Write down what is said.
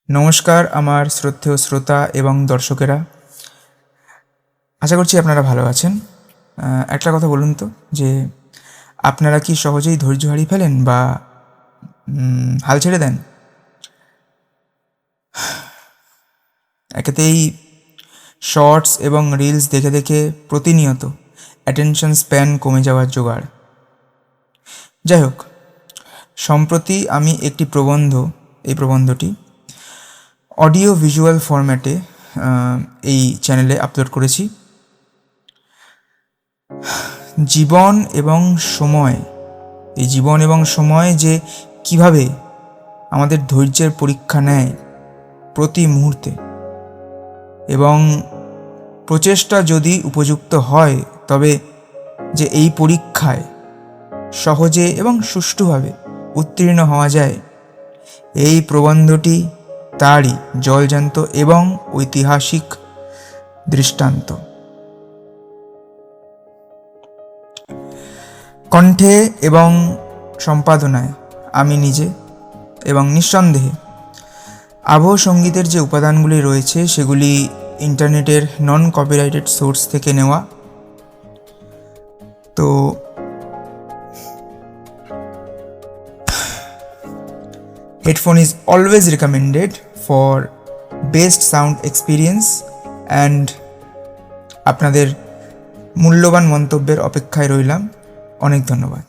নমস্কার আমার শ্রদ্ধেয় শ্রোতা এবং দর্শকেরা, আশা করছি আপনারা ভালো আছেন। একটা কথা বলুন তো, যে আপনারা কি সহজেই ধৈর্য হারিয়ে ফেলেন বা হাল ছেড়ে দেন? একেতেই শর্টস এবং রিলস দেখে দেখে প্রতিনিয়ত অ্যাটেনশন স্প্যান কমে যাওয়ার জোগাড়। যাই হোক, সম্প্রতি আমি একটি এই প্রবন্ধটি অডিও ভিজুয়াল ফরম্যাটে এই চ্যানেলে আপলোড করেছি। জীবন এবং সময় যে কিভাবে আমাদের ধৈর্যের পরীক্ষা নেয় প্রতি মুহূর্তে, এবং প্রচেষ্টা যদি উপযুক্ত হয় তবে যে এই পরীক্ষায় সহজে এবং সুষ্ঠুভাবে উত্তীর্ণ হওয়া যায়, এই প্রবন্ধটি তারই জলজান্ত এবং ঐতিহাসিক দৃষ্টান্ত। কণ্ঠে এবং সম্পাদনায় আমি নিজে, এবং নিঃসন্দেহে আবহ সঙ্গীতের যে উপাদানগুলি রয়েছে সেগুলি ইন্টারনেটের নন কপিরাইটেড সোর্স থেকে নেওয়া। তো headphone is always recommended for best sound experience, and আপনাদের মূল্যবান মন্তব্যের অপেক্ষায় রইলাম। অনেক ধন্যবাদ।